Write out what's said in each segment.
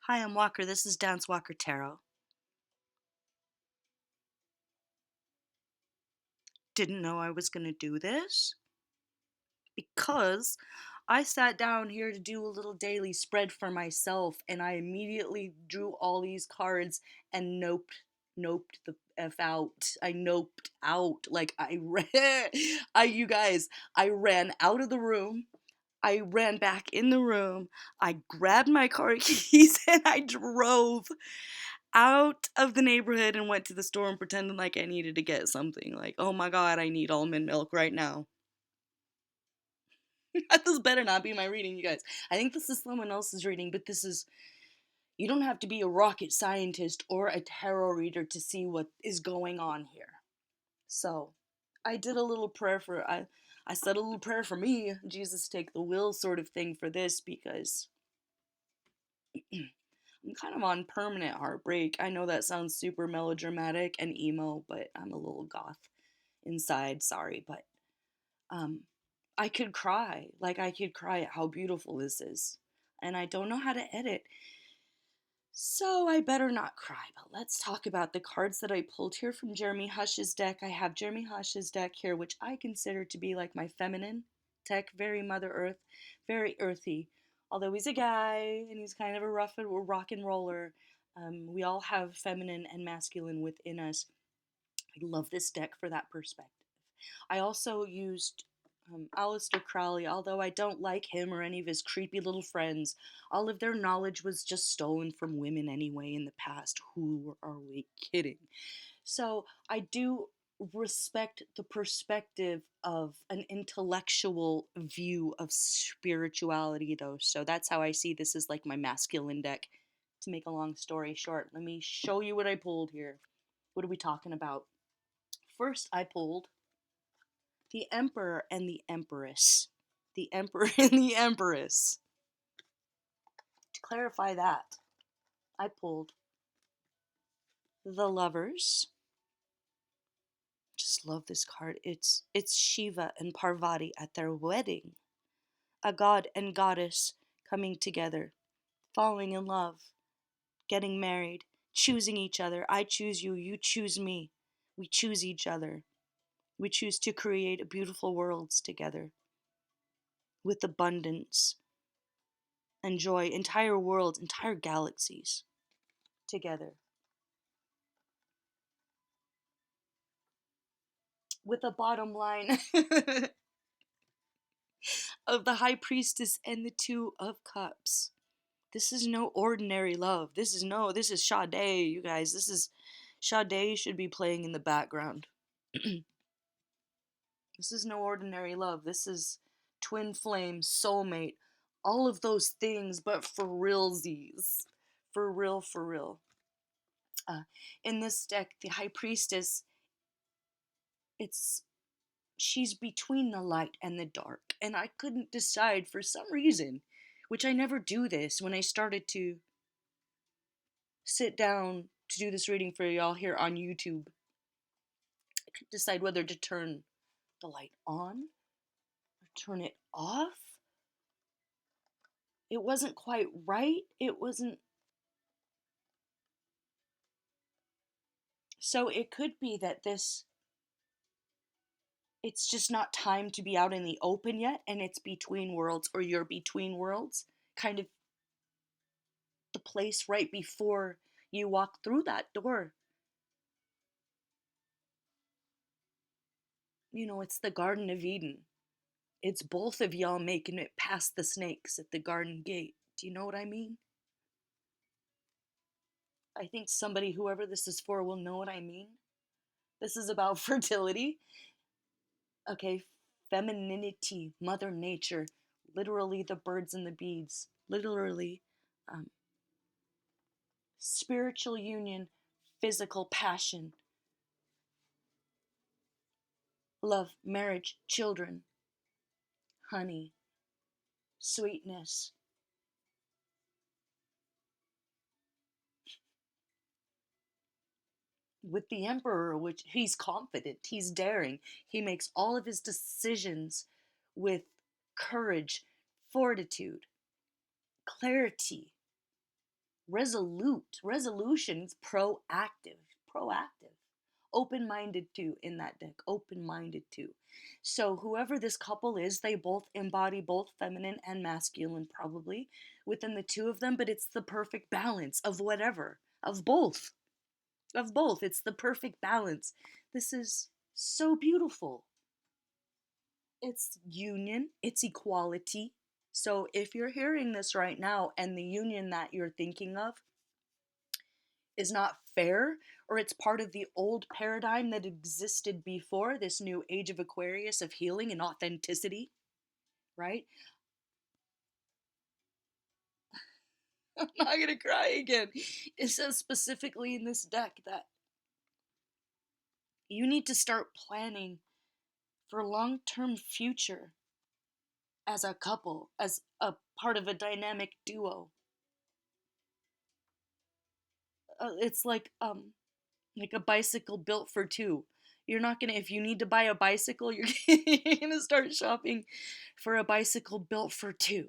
Hi, I'm Walker. This is Dance Walker Tarot. Didn't know I was going to do this because I sat down here to do a little daily spread for myself and I immediately drew all these cards and noped the F out. I noped out. Like I ran, you guys, I ran out of the room. I ran back in the room. I grabbed my car keys and I drove out of the neighborhood and went to the store and pretended like I needed to get something. Like, oh my god, I need almond milk right now. This better not be my reading, you guys. I think this is someone else's reading, but this is. You don't have to be a rocket scientist or a tarot reader to see what is going on here. So, I did a little prayer for. I said a little prayer for me, Jesus take the wheel sort of thing for this because I'm kind of on permanent heartbreak. I know that sounds super melodramatic and emo, but I'm a little goth inside. Sorry, but um, I could cry. Like I could cry at how beautiful this is, and I don't know how to edit, so I better not cry. But let's talk about the cards that I pulled here from Jeremy Hush's deck. I have Jeremy Hush's deck here, which I consider to be like my feminine deck, very Mother Earth, very earthy. Although he's a guy and he's kind of a rock and roller, we all have feminine and masculine within us. I love this deck for that perspective. I also used Aleister Crowley, although I don't like him or any of his creepy little friends. All of their knowledge was just stolen from women anyway in the past. Who are we kidding? So I do respect the perspective of an intellectual view of spirituality, though. So that's how I see this as like my masculine deck. To make a long story short, let me show you what I pulled here. What are we talking about? First, I pulled the Emperor and the Empress. The Emperor and the Empress. To clarify that, I pulled the Lovers. Just love this card. It's Shiva and Parvati at their wedding. A god and goddess coming together, falling in love, getting married, choosing each other. I choose you, you choose me. We choose each other. We choose to create beautiful worlds together with abundance and joy, entire worlds, entire galaxies together. With a bottom line of the High Priestess and the Two of Cups. This is no ordinary love. This is Sade, you guys. This is Sade should be playing in the background. This is no ordinary love. This is twin flame, soulmate, all of those things, but for realsies. For real, for real. In this deck, the High Priestess, it's she's between the light and the dark, and I couldn't decide for some reason, which I never do this when I started to sit down to do this reading for y'all here on YouTube. I couldn't decide whether to turn the light on or turn it off. It wasn't quite right. It wasn't. So it could be that it's just not time to be out in the open yet, and it's between worlds, or you're between worlds, kind of the place right before you walk through that door. It's the Garden of Eden. It's both of y'all making it past the snakes at the garden gate. Do you know what I mean? I think somebody, whoever this is for, will know what I mean. This is about fertility. Okay, femininity, Mother Nature, literally the birds and the bees, literally um, spiritual union, physical passion, love, marriage, children, honey, sweetness. With the Emperor, which he's confident, he's daring, he makes all of his decisions with courage, fortitude, clarity. resolute. Resolution's proactive. Proactive. Open-minded too in that deck. Open-minded too. So whoever this couple is, they both embody both feminine and masculine probably within the two of them, but it's the perfect balance of whatever. Of both. Of both. It's the perfect balance. This is so beautiful. It's union, it's equality. So if you're hearing this right now and the union that you're thinking of is not fair, or it's part of the old paradigm that existed before this new age of Aquarius of healing and authenticity, right? I'm not going to cry again. It says specifically in this deck that you need to start planning for long-term future as a couple, as a part of a dynamic duo. It's like a bicycle built for two. You're not gonna, if you need to buy a bicycle, you're gonna start shopping for a bicycle built for two.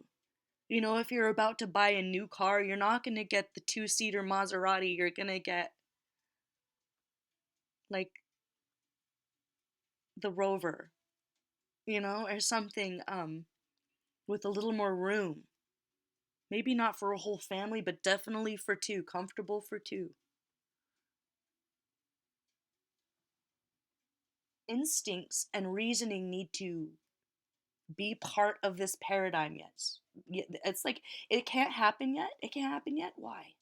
You know, if you're about to buy a new car, you're not gonna get the two-seater Maserati. You're gonna get like the Rover, you know, or something with a little more room. Maybe not for a whole family, but definitely for two, comfortable for two. Instincts and reasoning need to be part of this paradigm yet. It's like it can't happen yet. It can't happen yet. Why?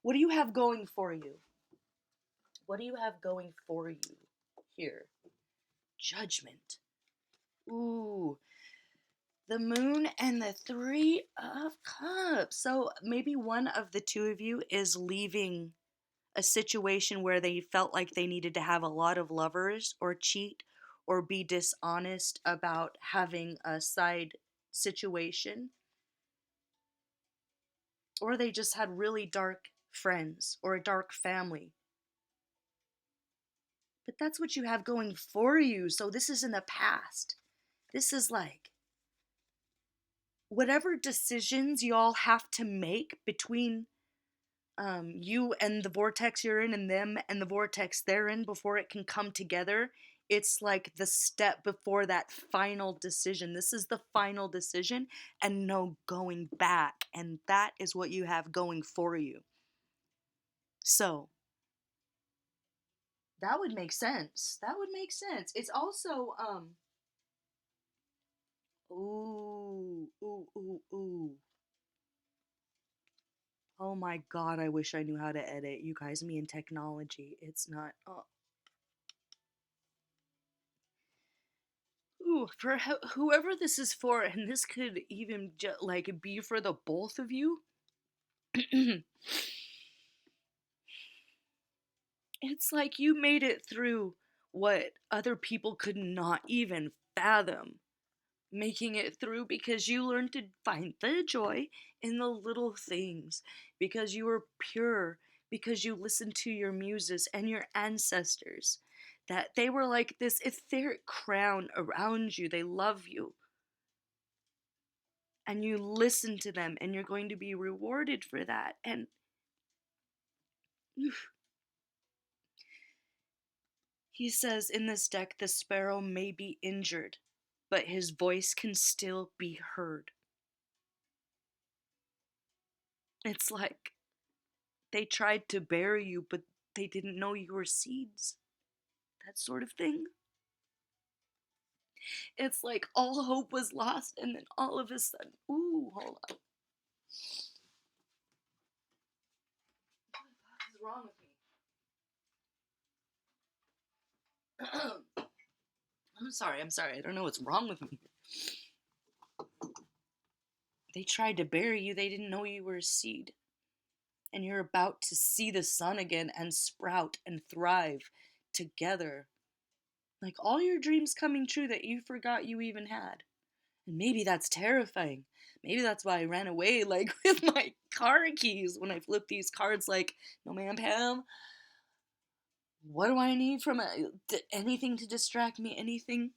What do you have going for you? What do you have going for you here? Judgment. Ooh, the moon and the three of cups. So maybe one of the two of you is leaving a situation where they felt like they needed to have a lot of lovers or cheat or be dishonest about having a side situation, or they just had really dark friends or a dark family. But that's what you have going for you. So this is in the past. This is like whatever decisions y'all have to make between you and the vortex you're in and them and the vortex they're in before it can come together. It's like the step before that final decision. This is the final decision and no going back. And that is what you have going for you. So that would make sense. That would make sense. It's also ooh. Oh my god, I wish I knew how to edit. You guys, me and technology. It's not ooh, for whoever this is for, and this could even like be for the both of you. It's like you made it through what other people could not even fathom making it through, because you learned to find the joy in the little things, because you were pure, because you listened to your muses and your ancestors, that they were like this etheric crown around you. They love you. And you listen to them, and you're going to be rewarded for that. And he says in this deck, the sparrow may be injured, but his voice can still be heard. It's like they tried to bury you, but they didn't know you were seeds. That sort of thing. It's like all hope was lost, and then all of a sudden, ooh, hold on. What is wrong with me? I'm sorry. I don't know what's wrong with me. They tried to bury you, they didn't know you were a seed. And you're about to see the sun again and sprout and thrive together. Like all your dreams coming true that you forgot you even had. And maybe that's terrifying. Maybe that's why I ran away, like with my car keys when I flipped these cards. Like, no, ma'am, Pam. What do I need from anything to distract me? Anything?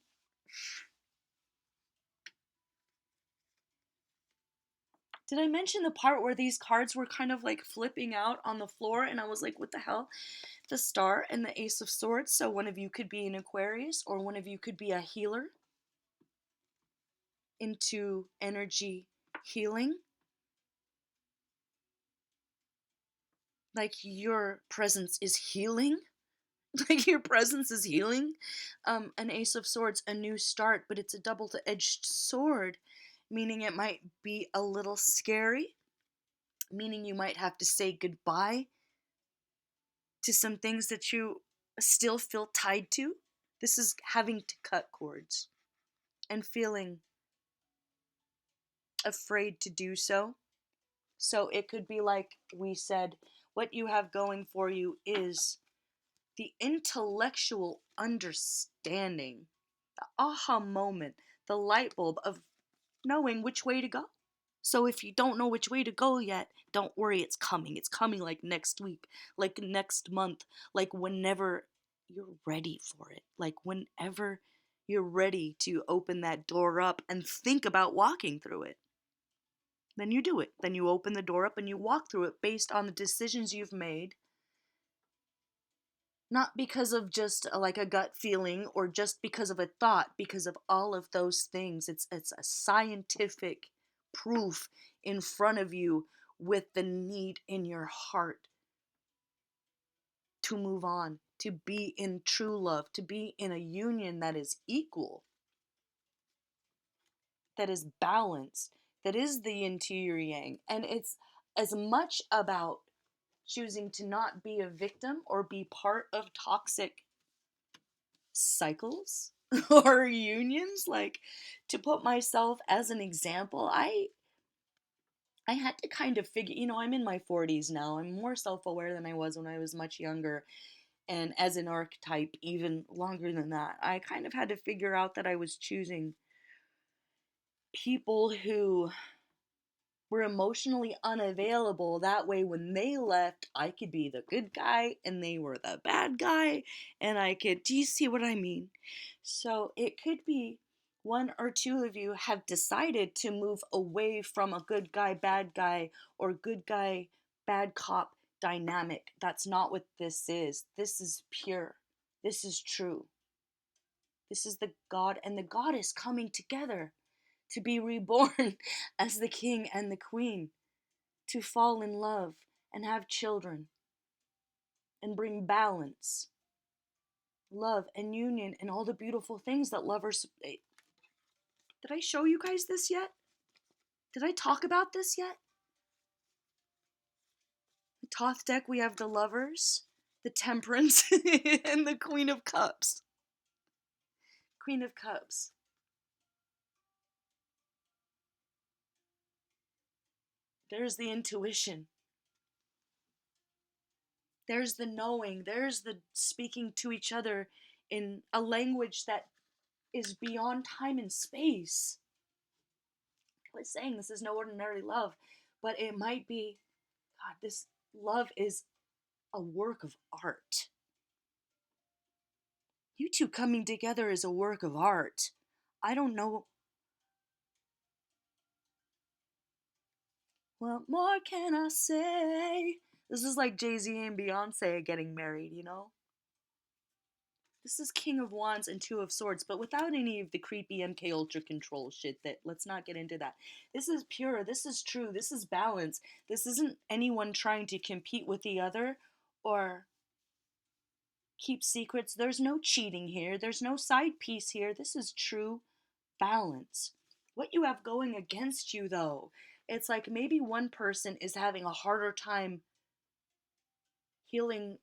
Did I mention the part where these cards were kind of like flipping out on the floor and I was like, what the hell? The Star and the Ace of Swords. So one of you could be an Aquarius or one of you could be a healer into energy healing. Like your presence is healing. Like your presence is healing. An Ace of Swords, a new start, but it's a double-edged sword, meaning it might be a little scary, meaning you might have to say goodbye to some things that you still feel tied to. This is having to cut cords and feeling afraid to do so. So it could be like we said, what you have going for you is the intellectual understanding, the aha moment, the light bulb of knowing which way to go. So if you don't know which way to go yet, don't worry, it's coming. It's coming like next week, like next month, like whenever you're ready for it. Like whenever you're ready to open that door up and think about walking through it. Then you do it. Then you open the door up and you walk through it based on the decisions you've made, not because of just like a gut feeling or just because of a thought, because of all of those things. It's a scientific proof in front of you with the need in your heart to move on, to be in true love, to be in a union that is equal, that is balanced, that is the yin to your yang. And it's as much about choosing to not be a victim or be part of toxic cycles or unions. Like, to put myself as an example, I had to kind of figure, I'm in my 40s now. I'm more self-aware than I was when I was much younger, and as an archetype even longer than that. I kind of had to figure out that I was choosing people who were emotionally unavailable. That way, when they left, I could be the good guy and they were the bad guy. And I could, do you see what I mean? So it could be one or two of you have decided to move away from a good guy, or good guy, bad cop dynamic. That's not what this is. This is pure. This is true. This is the God and the goddess coming together to be reborn as the king and the queen, to fall in love and have children and bring balance, love and union and all the beautiful things that lovers. Did I show you guys this yet? Did I talk about this yet? The Thoth deck, we have the Lovers, the Temperance, and the Queen of Cups. Queen of Cups. There's the intuition. There's the knowing. There's the speaking to each other in a language that is beyond time and space. I was saying this is no ordinary love, but it might be, God, this love is a work of art. You two coming together is a work of art. I don't know. What more can I say? This is like Jay-Z and Beyonce getting married. This is King of Wands and Two of Swords, but without any of the creepy MK Ultra control shit that, let's not get into that. This is pure, this is true, this is balance. This isn't anyone trying to compete with the other or keep secrets. There's no cheating here. There's no side piece here. This is true balance. What you have going against you, though, it's like maybe one person is having a harder time healing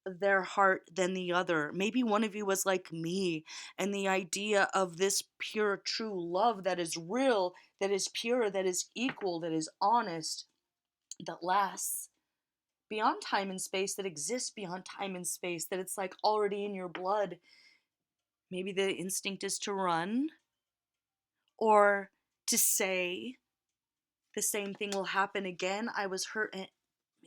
their heart than the other. Maybe one of you was like me, and the idea of this pure, true love that is real, that is pure, that is equal, that is honest, that lasts beyond time and space, that exists beyond time and space, that it's like already in your blood. Maybe the instinct is to run or to say the same thing will happen again. I was hurt. And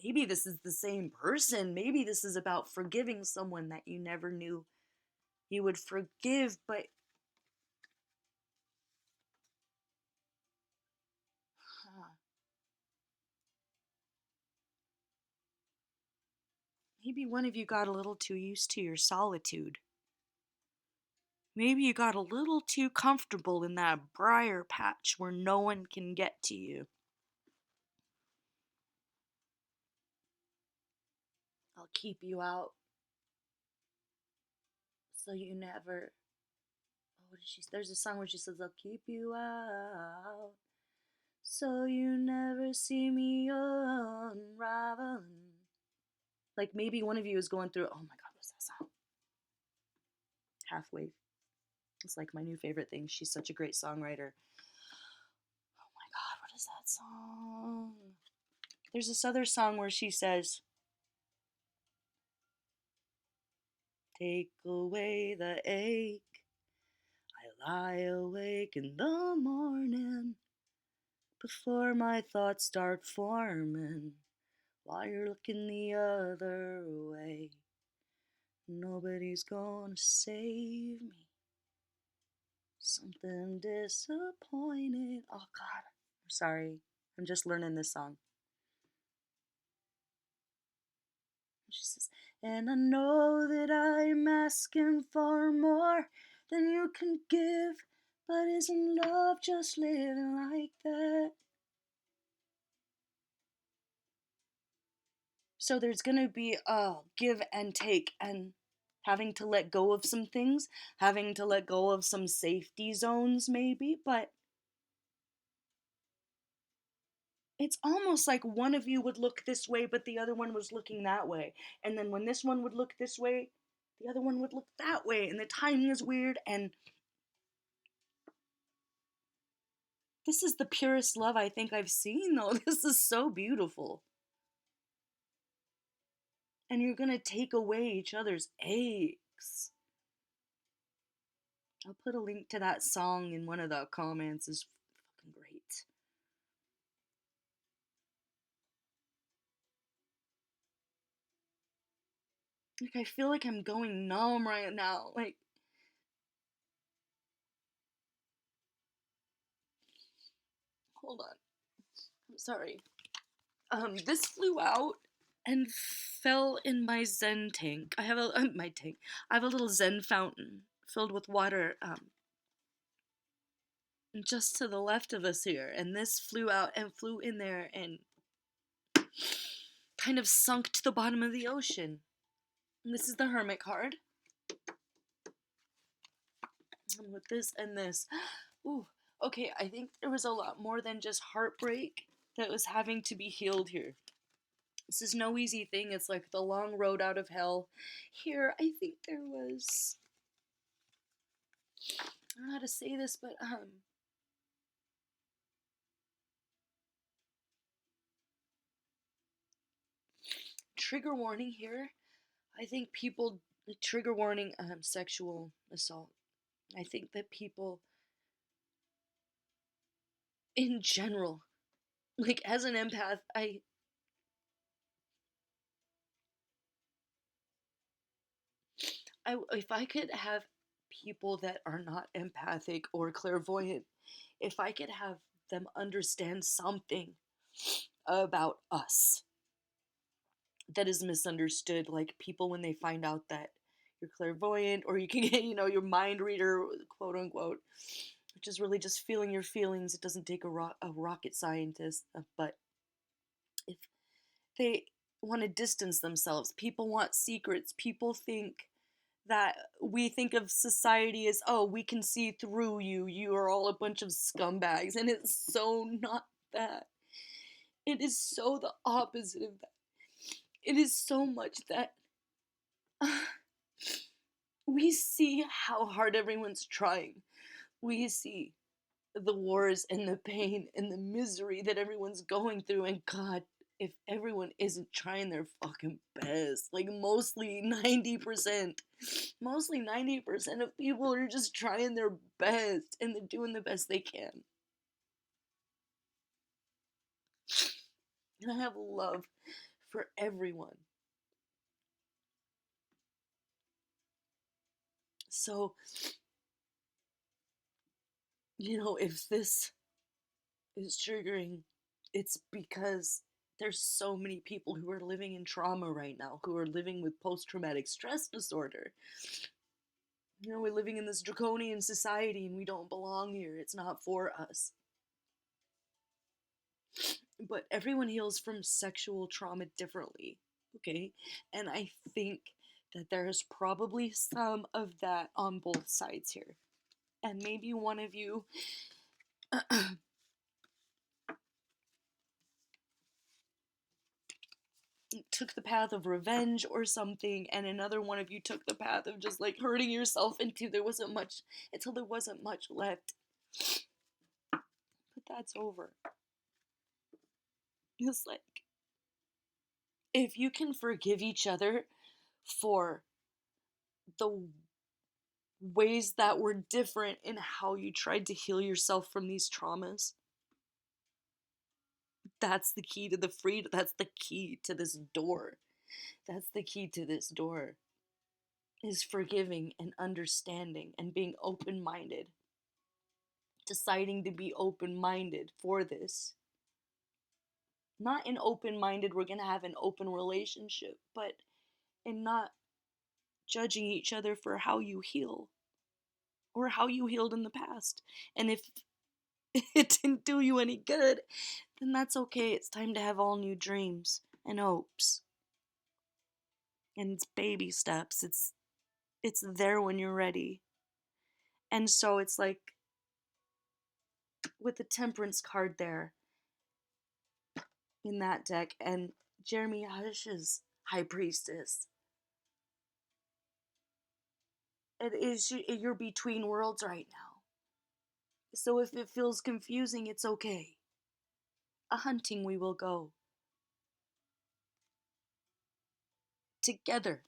maybe this is the same person. Maybe this is about forgiving someone that you never knew you would forgive, but Maybe one of you got a little too used to your solitude. Maybe you got a little too comfortable in that briar patch where no one can get to you. I'll keep you out so you never. Oh, what did she? There's a song where she says, "I'll keep you out so you never see me unraveling." Like maybe one of you is going through. Oh my God, what's that song? Halfway. It's like my new favorite thing. She's such a great songwriter. Oh my God, what is that song? There's this other song where she says, "Take away the ache. I lie awake in the morning before my thoughts start forming. While you're looking the other way, nobody's gonna save me. Something disappointed." Oh God, I'm sorry. I'm just learning this song. She says, "And I know that I'm asking for more than you can give, but isn't love just living like that?" So there's gonna be a give and take, and having to let go of some things, having to let go of some safety zones, maybe, but it's almost like one of you would look this way, but the other one was looking that way. And then when this one would look this way, the other one would look that way. And the timing is weird. And this is the purest love I think I've seen, though. This is so beautiful. And you're going to take away each other's aches. I'll put a link to that song in one of the comments. It's fucking great. Like, I feel like I'm going numb right now. Like, hold on. I'm sorry. This flew out and fell in my Zen tank. I have a my tank. I have a little Zen fountain filled with water. Just to the left of us here, and this flew out and flew in there and kind of sunk to the bottom of the ocean. And this is the Hermit card. And with this and this. Ooh, okay, I think there was a lot more than just heartbreak that was having to be healed here. This is no easy thing. It's like the long road out of hell. Here, I think there was. I don't know how to say this, but trigger warning here. I think people trigger warning sexual assault. I think that people in general, like as an empath, I if I could have people that are not empathic or clairvoyant, if I could have them understand something about us that is misunderstood, like people when they find out that you're clairvoyant or you can get, your mind reader, quote unquote, which is really just feeling your feelings. It doesn't take a rocket scientist, but if they want to distance themselves, people want secrets, people think that we think of society as, oh, we can see through you, you are all a bunch of scumbags, and it's so not that. It is so the opposite of that. It is so much that we see how hard everyone's trying. We see the wars and the pain and the misery that everyone's going through, and God, if everyone isn't trying their fucking best, like mostly 90%, of people are just trying their best and they're doing the best they can. And I have love for everyone. So, if this is triggering, it's because There's so many people who are living in trauma right now, who are living with post-traumatic stress disorder. You know, we're living in this draconian society and we don't belong here. It's not for us. But everyone heals from sexual trauma differently, okay? And I think that there's probably some of that on both sides here. And maybe one of you took the path of revenge or something, and another one of you took the path of just like hurting yourself until there wasn't much left. But that's over. It's like, if you can forgive each other for the ways that were different in how you tried to heal yourself from these traumas, that's the key to the freedom. That's the key to this door. That's the key to this door, is forgiving and understanding and being open-minded. Deciding to be open-minded for this. Not in open-minded, we're gonna have an open relationship, but in not judging each other for how you heal or how you healed in the past. And if it didn't do you any good, then that's okay. It's time to have all new dreams and hopes. And it's baby steps. It's there when you're ready. And so it's like with the Temperance card there in that deck and Jeremy Hadish's High Priestess. It is, you're between worlds right now. So if it feels confusing, it's okay. A hunting we will go. Together.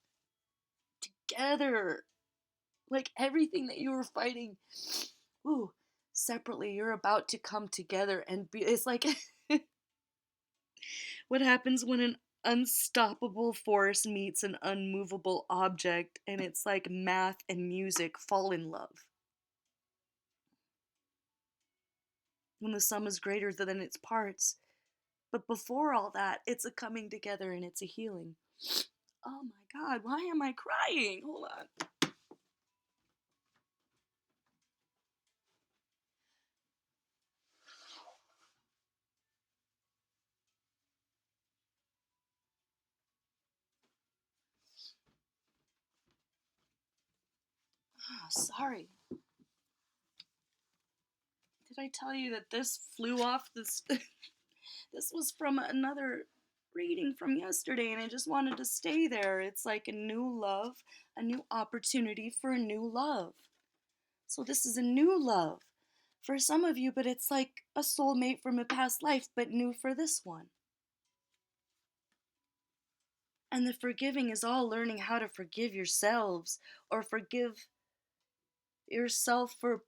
Together. Like everything that you were fighting, ooh, separately, you're about to come together and be, it's like what happens when an unstoppable force meets an unmovable object, and it's like math and music fall in love. When the sum is greater than its parts. But before all that, it's a coming together and it's a healing. Oh my God, why am I crying? Hold on. Oh, sorry. Did I tell you that this flew off this? This was from another reading from yesterday, and I just wanted to stay there. It's like a new love, a new opportunity for a new love. So this is a new love for some of you, but it's like a soulmate from a past life, but new for this one. And the forgiving is all learning how to forgive yourselves, or forgive yourself for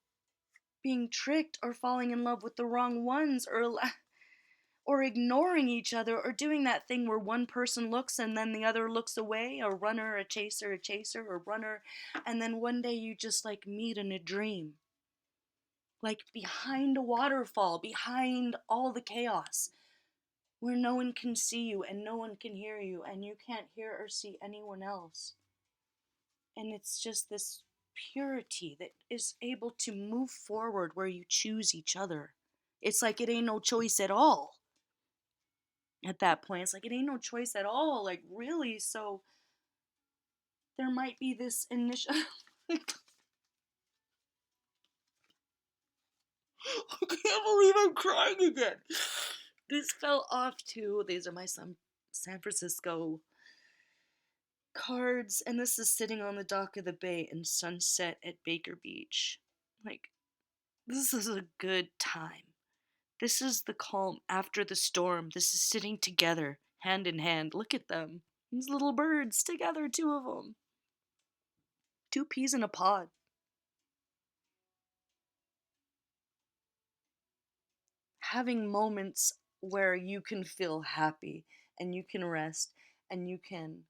being tricked or falling in love with the wrong ones, or ignoring each other, or doing that thing where one person looks and then the other looks away, a runner, a chaser, a runner, and then one day you just like meet in a dream. Like behind a waterfall, behind all the chaos, where no one can see you and no one can hear you and you can't hear or see anyone else. And it's just this purity that is able to move forward where you choose each other. It's like it ain't no choice at all. At that point, it's like it ain't no choice at all. Like, really? So there might be this initial. I can't believe I'm crying again. This fell off too. These are my San Francisco cards, and this is sitting on the dock of the bay in sunset at Baker Beach. Like, this is a good time. This is the calm after the storm. This is sitting together, hand in hand. Look at them. These little birds together, two of them. Two peas in a pod. Having moments where you can feel happy and you can rest and you can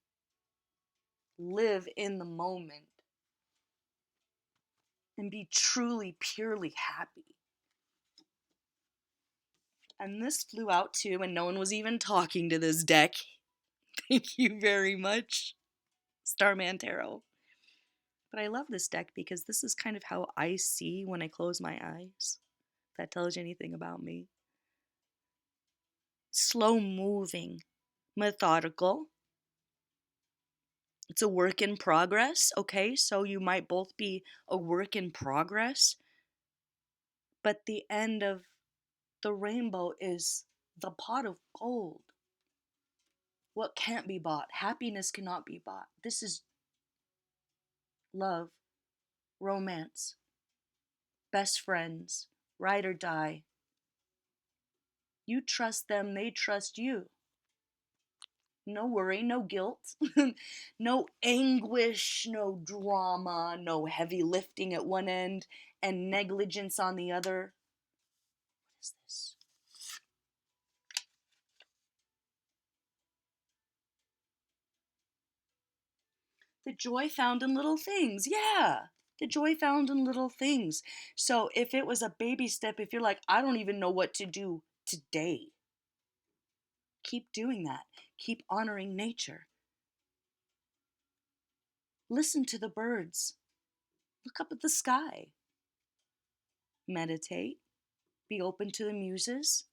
live in the moment and be truly, purely happy. And this flew out too, and no one was even talking to this deck. Thank you very much, Starman Tarot. But I love this deck because this is kind of how I see when I close my eyes. If that tells you anything about me. Slow moving, methodical. It's a work in progress, okay? So you might both be a work in progress, but the end of the rainbow is the pot of gold. What can't be bought? Happiness cannot be bought. This is love, romance, best friends, ride or die. You trust them, they trust you. No worry, no guilt, no anguish, no drama, no heavy lifting at one end and negligence on the other. What is this? The joy found in little things. Yeah. The joy found in little things. So if it was a baby step, if you're like, I don't even know what to do today, keep doing that. Keep honoring nature. Listen to the birds. Look up at the sky. Meditate. Be open to the muses.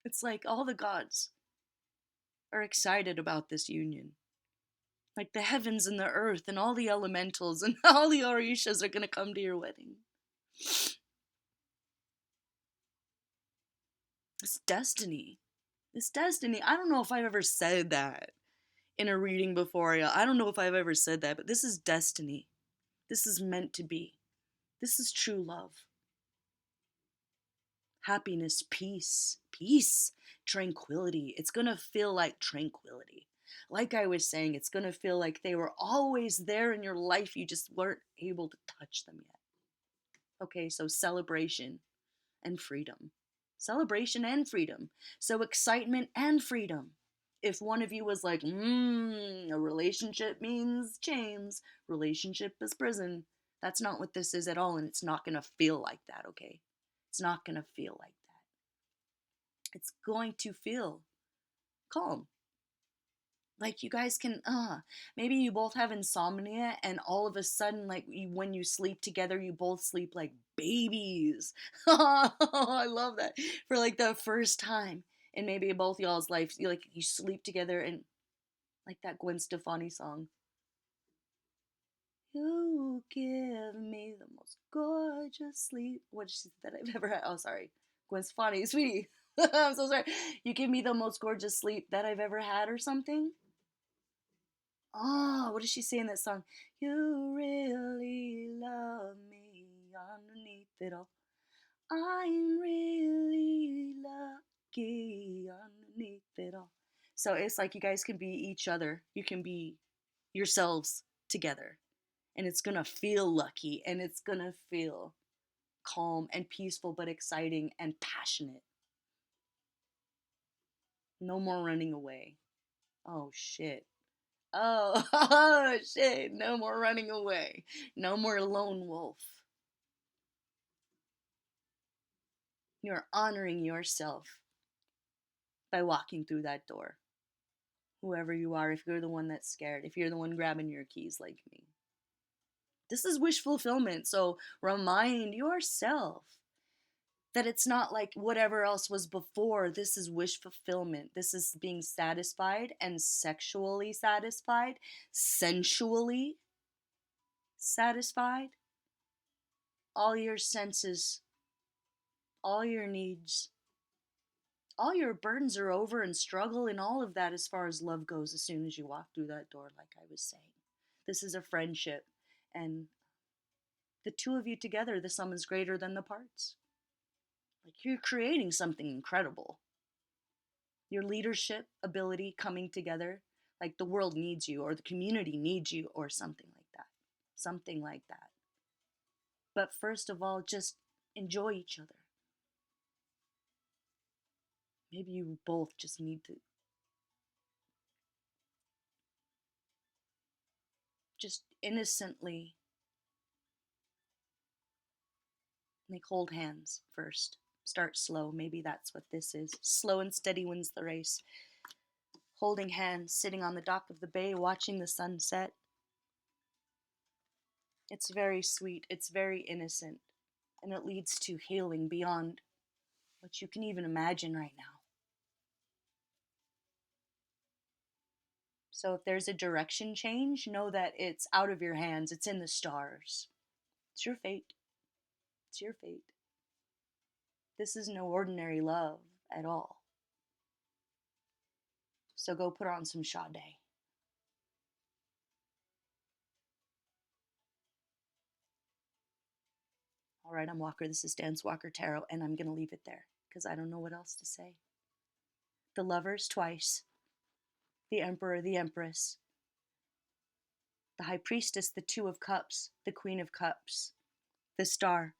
It's like all the gods are excited about this union. Like the heavens and the earth and all the elementals and all the Orishas are going to come to your wedding. It's destiny. It's destiny. I don't know if I've ever said that in a reading before. I don't know if I've ever said that, but this is destiny. This is meant to be. This is true love. Happiness, peace, tranquility. It's going to feel like tranquility. Like I was saying, it's going to feel like they were always there in your life. You just weren't able to touch them yet. Okay, so celebration and freedom. Celebration and freedom. So excitement and freedom. If one of you was like, a relationship means chains, relationship is prison, that's not what this is at all, and it's not going to feel like that, okay? It's not going to feel like that. It's going to feel calm. Like you guys can, maybe you both have insomnia, and all of a sudden, like when you sleep together, you both sleep like babies. I love that for like the first time in maybe both y'all's life. You sleep together, and like that Gwen Stefani song. You give me the most gorgeous sleep. What did she say that I've ever had? Oh, sorry, Gwen Stefani, sweetie. I'm so sorry. You give me the most gorgeous sleep that I've ever had, or something. Oh, what does she say in that song? You really love me underneath it all. I'm really lucky underneath it all. So it's like you guys can be each other. You can be yourselves together. And it's going to feel lucky, and it's going to feel calm and peaceful, but exciting and passionate. No more running away. Oh, shit. Oh, oh shit. No more running away. No more lone wolf. You're honoring yourself by walking through that door. Whoever you are, if you're the one that's scared, if you're the one grabbing your keys like me. This is wish fulfillment, so remind yourself that it's not like whatever else was before. This is wish fulfillment. This is being satisfied and sexually satisfied, sensually satisfied. All your senses, all your needs, all your burdens are over, and struggle and all of that as far as love goes as soon as you walk through that door, like I was saying. This is a friendship, and the two of you together, the sum is greater than the parts. Like you're creating something incredible. Your leadership ability coming together, like the world needs you, or the community needs you, or something like that. Something like that. But first of all, just enjoy each other. Maybe you both just need to just innocently Like, hold hands first. Start slow. Maybe that's what this is. Slow and steady wins the race. Holding hands, sitting on the dock of the bay, watching the sunset. It's very sweet. It's very innocent. And it leads to healing beyond what you can even imagine right now. So if there's a direction change, know that it's out of your hands. It's in the stars. It's your fate. It's your fate. This is no ordinary love at all. So go put on some Sade. All right, I'm Walker. This is Dance Walker Tarot, and I'm going to leave it there because I don't know what else to say. The Lovers twice, the Emperor, the Empress, the High Priestess, the Two of Cups, the Queen of Cups, the Star,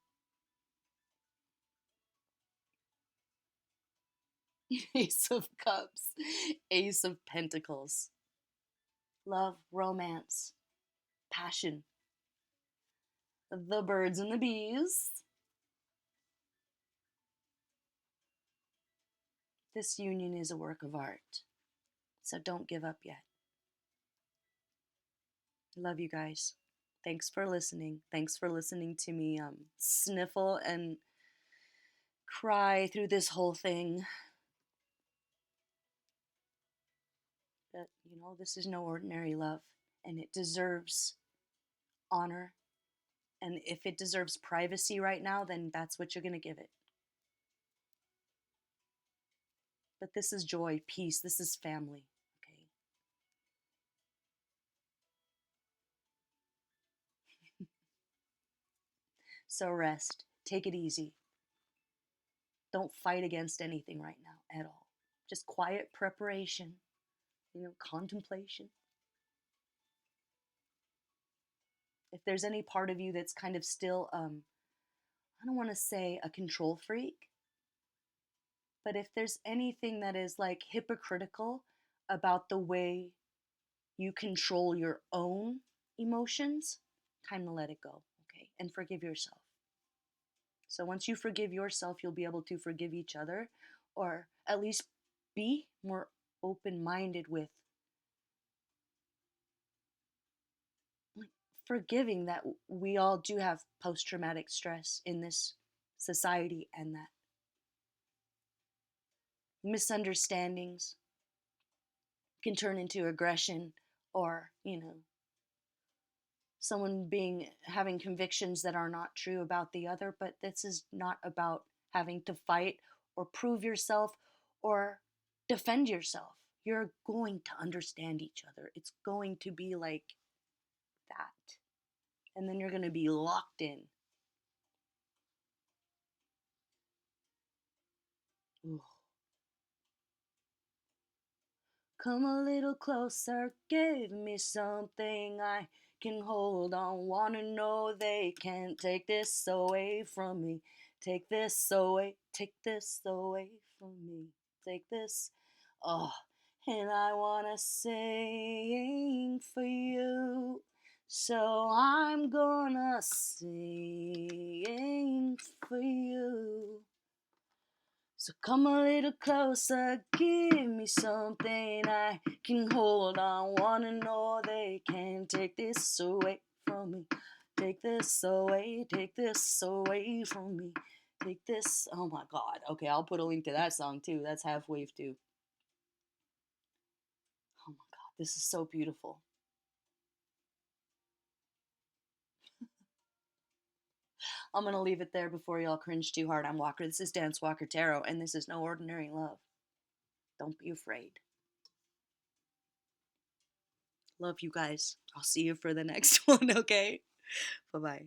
Ace of Cups, Ace of Pentacles, love, romance, passion, the birds and the bees. This union is a work of art, so don't give up yet. I love you guys. Thanks for listening. Thanks for listening to me sniffle and cry through this whole thing. But, this is no ordinary love, and it deserves honor. And if it deserves privacy right now, then that's what you're going to give it. But this is joy, peace. This is family. Okay. So rest. Take it easy. Don't fight against anything right now at all. Just quiet preparation, contemplation. If there's any part of you that's kind of still, I don't want to say a control freak, but if there's anything that is like hypocritical about the way you control your own emotions, time to let it go, okay? And forgive yourself. So once you forgive yourself, you'll be able to forgive each other, or at least be more open-minded with forgiving that we all do have post-traumatic stress in this society, and that misunderstandings can turn into aggression, or someone having convictions that are not true about the other. But this is not about having to fight or prove yourself or defend yourself. You're going to understand each other. It's going to be like that, and then you're going to be locked in. Ooh. Come a little closer, give me something I can hold on. Wanna know they can't take this away from me. Take this away from me. Take this, oh, and I wanna sing for you. So I'm gonna sing for you. So come a little closer, give me something I can hold on. Wanna know they can't take this away from me. Take this away from me. Take this, oh my God. Okay, I'll put a link to that song too. That's Half Wave too. Oh my God, this is so beautiful. I'm gonna leave it there before y'all cringe too hard. I'm Walker. This is Dance Walker Tarot, and this is No Ordinary Love. Don't be afraid. Love you guys. I'll see you for the next one, okay? Bye-bye.